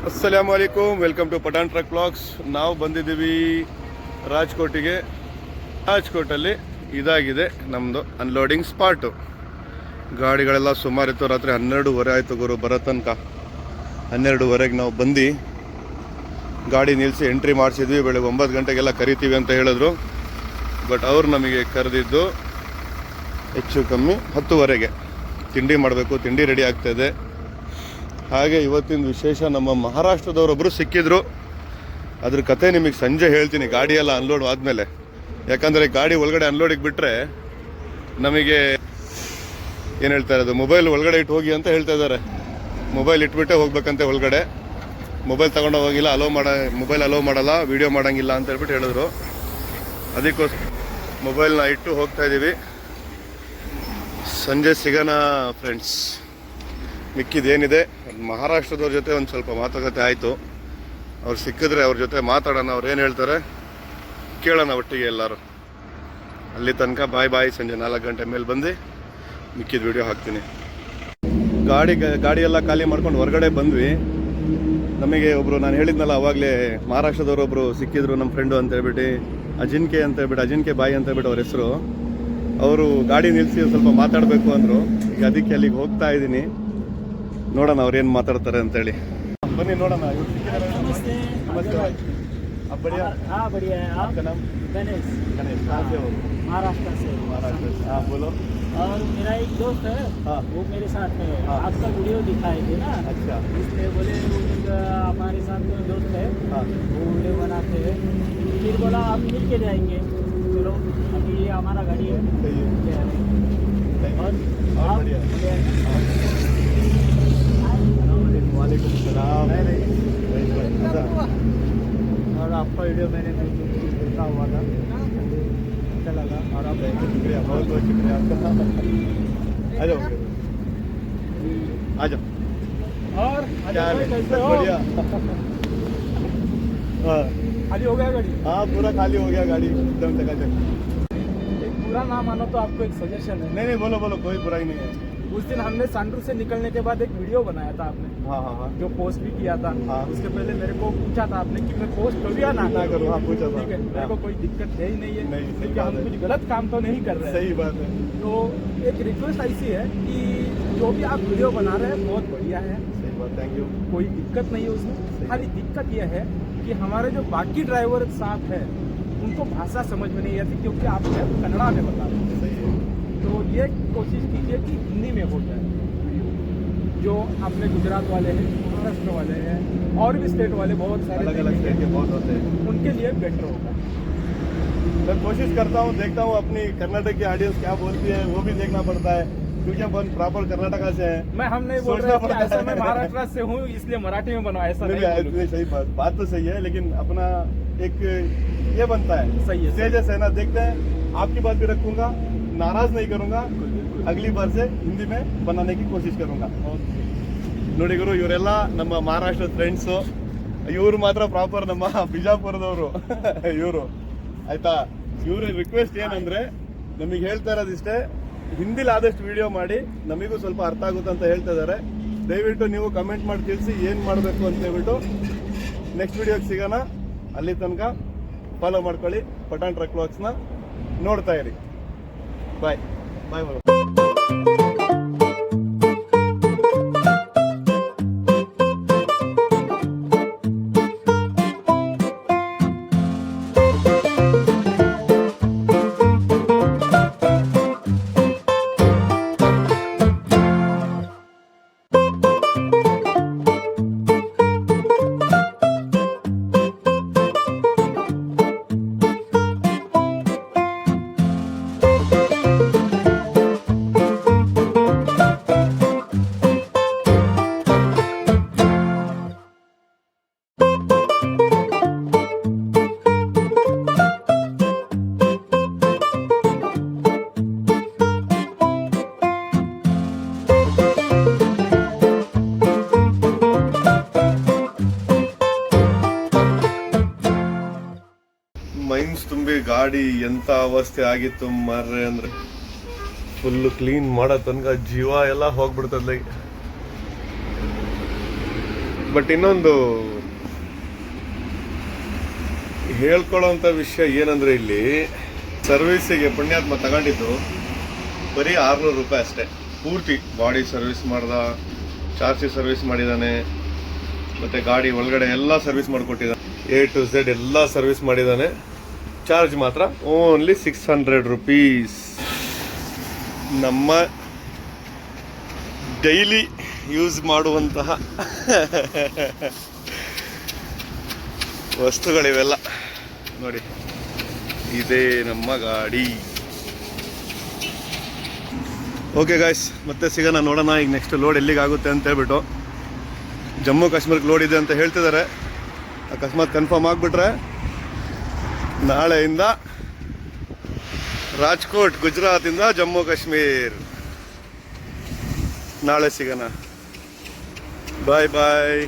ಅಸ್ಸಲಾಮು ಅಲೈಕುಮ್, welcome to Pathan truck blogs. ನಾವು ಬಂದಿದ್ದೀವಿ ರಾಜ್ಕೋಟಿಗೆ. ರಾಜ್ಕೋಟಲ್ಲಿ ಇದಾಗಿದೆ ನಮ್ಮದು ಅನ್ಲೋಡಿಂಗ್ ಸ್ಪಾಟು. ಗಾಡಿಗಳೆಲ್ಲ ಸುಮಾರಿತ್ತು. ರಾತ್ರಿ 12:30 ಆಯಿತು ಗುರು ಬರೋ ತನಕ. 12:30ಗೆ ನಾವು ಬಂದು ಗಾಡಿ ನಿಲ್ಲಿಸಿ ಎಂಟ್ರಿ ಮಾಡಿಸಿದ್ವಿ. ಬೆಳಗ್ಗೆ 9 ಗಂಟೆಗೆಲ್ಲ ಕರಿತೀವಿ ಅಂತ ಹೇಳಿದ್ರು. ಬಟ್ ಅವ್ರು ನಮಗೆ ಕರೆದಿದ್ದು ಹೆಚ್ಚು ಕಮ್ಮಿ 10:30ಗೆ. ತಿಂಡಿ ಮಾಡಬೇಕು, ತಿಂಡಿ ರೆಡಿ ಆಗ್ತಾಯಿದೆ. ಹಾಗೆ ಇವತ್ತಿನ ವಿಶೇಷ, ನಮ್ಮ ಮಹಾರಾಷ್ಟ್ರದವರೊಬ್ಬರು ಸಿಕ್ಕಿದ್ರು. ಅದ್ರ ಕತೆ ನಿಮಗೆ ಸಂಜೆ ಹೇಳ್ತೀನಿ, ಗಾಡಿಯೆಲ್ಲ ಅನ್ಲೋಡ್ ಆದಮೇಲೆ. ಯಾಕಂದರೆ ಗಾಡಿ ಒಳಗಡೆ ಅನ್ಲೋಡಿಗೆ ಬಿಟ್ಟರೆ ನಮಗೆ ಏನು ಹೇಳ್ತಾ ಇರೋದು, ಮೊಬೈಲ್ ಒಳಗಡೆ ಇಟ್ಟು ಹೋಗಿ ಅಂತ ಹೇಳ್ತಾ ಇದ್ದಾರೆ. ಮೊಬೈಲ್ ಇಟ್ಬಿಟ್ಟೆ ಹೋಗ್ಬೇಕಂತೆ ಒಳಗಡೆ. ಮೊಬೈಲ್ ತೊಗೊಂಡು ಹೋಗಿಲ್ಲ, ಮೊಬೈಲ್ ಅಲೋ ಮಾಡಲ್ಲ, ವೀಡಿಯೋ ಮಾಡೋಂಗಿಲ್ಲ ಅಂತ ಹೇಳ್ಬಿಟ್ಟು ಹೇಳಿದ್ರು. ಅದಕ್ಕೋಸ್ಕರ ಮೊಬೈಲ್ನ ಇಟ್ಟು ಹೋಗ್ತಾ ಇದ್ದೀವಿ. ಸಂಜೆ ಸಿಗೋಣ ಫ್ರೆಂಡ್ಸ್. ಮಿಕ್ಕಿದೇನಿದೆ ಮಹಾರಾಷ್ಟ್ರದವ್ರ ಜೊತೆ ಒಂದು ಸ್ವಲ್ಪ ಮಾತುಕತೆ ಆಯಿತು. ಅವ್ರು ಸಿಕ್ಕಿದ್ರೆ ಅವ್ರ ಜೊತೆ ಮಾತಾಡೋಣ. ಅವ್ರು ಏನು ಹೇಳ್ತಾರೆ ಕೇಳೋಣ ಒಟ್ಟಿಗೆ ಎಲ್ಲರೂ. ಅಲ್ಲಿ ತನಕ ಬಾಯ್. ಸಂಜೆ 4 ಗಂಟೆ ಮೇಲೆ ಬಂದು ಮಿಕ್ಕಿದ ವಿಡಿಯೋ ಹಾಕ್ತೀನಿ. ಗಾಡಿ ಎಲ್ಲ ಖಾಲಿ ಮಾಡ್ಕೊಂಡು ಹೊರಗಡೆ ಬಂದ್ವಿ. ನಮಗೆ ಒಬ್ಬರು, ನಾನು ಹೇಳಿದ್ನಲ್ಲ ಅವಾಗಲೇ, ಮಹಾರಾಷ್ಟ್ರದವರೊಬ್ಬರು ಸಿಕ್ಕಿದ್ರು ನಮ್ಮ ಫ್ರೆಂಡು ಅಂತ ಹೇಳ್ಬಿಟ್ಟು, ಅಜಿನ್ಕೆ ಬಾಯಿ ಅಂತ ಹೇಳ್ಬಿಟ್ಟು ಅವ್ರ ಹೆಸರು. ಅವರು ಗಾಡಿ ನಿಲ್ಲಿಸಿ ಸ್ವಲ್ಪ ಮಾತಾಡಬೇಕು ಅಂದರು. ಈಗ ಅದಕ್ಕೆ ಅಲ್ಲಿಗೆ ಹೋಗ್ತಾ ಇದ್ದೀನಿ. ನೋಡೋಣ ಅವ್ರೇನು ಮಾತಾಡ್ತಾರೆ ಅಂತೇಳಿ. ಬನ್ನಿ ನೋಡೋಣ. नमस्ते। अब बढ़िया? हाँ बढ़िया है। आपका नाम? गणेश। कहाँ से हो? महाराष्ट्र से। हाँ बोलो। और मेरा एक दोस्त है, हाँ। वो मेरे साथ है। हाँ। आपका वीडियो दिखाए थे ना, अच्छा। इसलिए बोले वो हमारे साथ कोई दोस्त है, हाँ। वो वीडियो बनाते हैं। फिर बोला आप मिल के जाएंगे। चलो अभी ये हमारा गाड़ी है। सही है। और और बढ़िया। वालेकुम सलाम। और आपका वीडियो मैंने देखा हुआ था, अच्छा लगा। और आप शुक्रिया, बहुत बहुत शुक्रिया आपका। आ जाओ आ जाओ। और क्या हाल है? कैसे हो? बढ़िया। हाँ खाली हो गया गाड़ी? हाँ, पूरा खाली हो गया गाड़ी एकदम चकाचक। एक बुरा ना मानो तो आपको एक सजेशन है। नहीं बोलो, कोई बुराई नहीं है। उस दिन हमने सांडूर से निकलने के बाद एक वीडियो बनाया था आपने, हाँ जो पोस्ट भी किया था। हाँ। उसके पहले मेरे को पूछा था आपने कि मैं पोस्ट करूँ या ना करूँ। हाँ पूछा था। ठीक है, मेरे को कोई दिक्कत है ही नहीं है। नहीं, सही क्योंकि हम बात है। कुछ गलत काम तो नहीं कर रहे हैं। सही बात है। तो एक रिक्वेस्ट ऐसी है कि जो भी आप वीडियो बना रहे हैं बहुत बढ़िया है, सही बात, थैंक यू। कोई दिक्कत नहीं है उसमें। खाली दिक्कत यह है कि हमारे जो बाकी ड्राइवर साथ है उनको भाषा समझ में नहीं आती, क्योंकि आप कन्नड़ा में बता रहे हैं। सही है। तो ये कोशिश कीजिए कि हिंदी में हो जाए। जो अपने गुजरात वाले हैं, महाराष्ट्र वाले हैं, और भी स्टेट वाले बहुत सारे अलग स्टेट के बहुत होते हैं, उनके लिए बेटर होगा। मैं कोशिश करता हूँ, देखता हूँ अपनी कर्नाटक की ऑडियंस क्या बोलती है, वो भी देखना पड़ता है, क्योंकि हम प्रॉपर कर्नाटका से हैं। मैं हम नहीं बोल रहा कि ऐसा मैं महाराष्ट्र से हूँ इसलिए मराठी में बनवा, ऐसा नहीं बोलूँगा। सही बात तो सही है, लेकिन अपना एक ये बनता है। सही है, स्टेज है ना, देखते हैं। आपकी बात भी रखूंगा, नाराज नहीं करूंगा। अगली बार से हिंदी में बनाने की कोशिश करूंगा। ನೋಡಿ ಗುರು, ಇವರೆಲ್ಲ ನಮ್ಮ ಮಹಾರಾಷ್ಟ್ರ ಫ್ರೆಂಡ್ಸು. ಇವರು ಮಾತ್ರ ಪ್ರಾಪರ್ ನಮ್ಮ ಬಿಜಾಪುರದವರು ಇವರು, ಆಯ್ತಾ. ಇವ್ರ ರಿಕ್ವೆಸ್ಟ್ ಏನಂದ್ರೆ, ನಮಗೆ ಹೇಳ್ತಾ ಇರೋದಿಷ್ಟೇ, ಹಿಂದಿಲಿ ಆದಷ್ಟು ವಿಡಿಯೋ ಮಾಡಿ, ನಮಗೂ ಸ್ವಲ್ಪ ಅರ್ಥ ಆಗುತ್ತೆ ಅಂತ ಹೇಳ್ತಾ ಇದ್ದಾರೆ. ದಯವಿಟ್ಟು ನೀವು ಕಮೆಂಟ್ ಮಾಡಿ ತಿಳಿಸಿ ಏನು ಮಾಡಬೇಕು ಅಂತ ಹೇಳ್ಬಿಟ್ಟು. ನೆಕ್ಸ್ಟ್ ವಿಡಿಯೋಗೆ ಸಿಗೋಣ. ಅಲ್ಲಿ ತನಕ ಫಾಲೋ ಮಾಡ್ಕೊಳ್ಳಿ ಪಠಾಣ್ ಟ್ರಕ್ ಬ್ಲಾಗ್ಸ್ನ, ನೋಡ್ತಾ ಇರಿ. ಬಾಯ್. ಮೈನ್ಸ್ ತುಂಬಿ ಗಾಡಿ ಎಂತ ಅವಸ್ಥೆ ಆಗಿತ್ತು ಮಾರ್ರೆ ಅಂದ್ರೆ, ಫುಲ್ ಕ್ಲೀನ್ ಮಾಡೋ ತನಕ ಜೀವ ಎಲ್ಲ ಹೋಗ್ಬಿಡ್ತದ. ಬಟ್ ಇನ್ನೊಂದು ಹೇಳ್ಕೊಳ್ಳೋಂಥ ವಿಷಯ ಏನಂದರೆ ಇಲ್ಲಿ ಸರ್ವಿಸಿಗೆ ಪುಣ್ಯಾತ್ಮ ತಗೊಂಡಿದ್ದು ಬರೀ 600 ರೂಪಾಯಿ ಅಷ್ಟೇ. ಪೂರ್ತಿ ಬಾಡಿ ಸರ್ವಿಸ್ ಮಾಡ್ದ, ಚಾರ್ಜಿ ಸರ್ವಿಸ್ ಮಾಡಿದ್ದಾನೆ, ಮತ್ತು ಗಾಡಿ ಒಳಗಡೆ ಎಲ್ಲ ಸರ್ವಿಸ್ ಮಾಡಿಕೊಟ್ಟಿದ್ದಾನೆ, A to Z ಎಲ್ಲ ಸರ್ವಿಸ್ ಮಾಡಿದ್ದಾನೆ. ಚಾರ್ಜ್ ಮಾತ್ರ ಓನ್ಲಿ 600 ರೂಪೀಸ್. ನಮ್ಮ ಡೈಲಿ ಯೂಸ್ ಮಾಡುವಂತಹ ವಸ್ತುಗಳಿವೆಲ್ಲ ನೋಡಿ. ಇದೇ ನಮ್ಮ ಗಾಡಿ. ಓಕೆ ಗಾಯ್ಸ್, ಮತ್ತೆ ಸಿಗೋಣ, ನೋಡೋಣ ಈಗ ನೆಕ್ಸ್ಟ್ ಲೋಡ್ ಎಲ್ಲಿಗಾಗುತ್ತೆ ಅಂತ ಹೇಳ್ಬಿಟ್ಟು. ಜಮ್ಮು ಕಾಶ್ಮೀರಕ್ಕೆ ಲೋಡ್ ಇದೆ ಅಂತ ಹೇಳ್ತಿದ್ದಾರೆ. ಅಕಸ್ಮಾತ್ ಕನ್ಫರ್ಮ್ ಆಗಿಬಿಟ್ರೆ ನಾಳೆಯಿಂದ ರಾಜ್ಕೋಟ್, ಗುಜರಾತಿಂದ ಜಮ್ಮು ಕಾಶ್ಮೀರ್. ನಾಳೆ ಸಿಗೋಣ. ಬಾಯ್ ಬಾಯ್.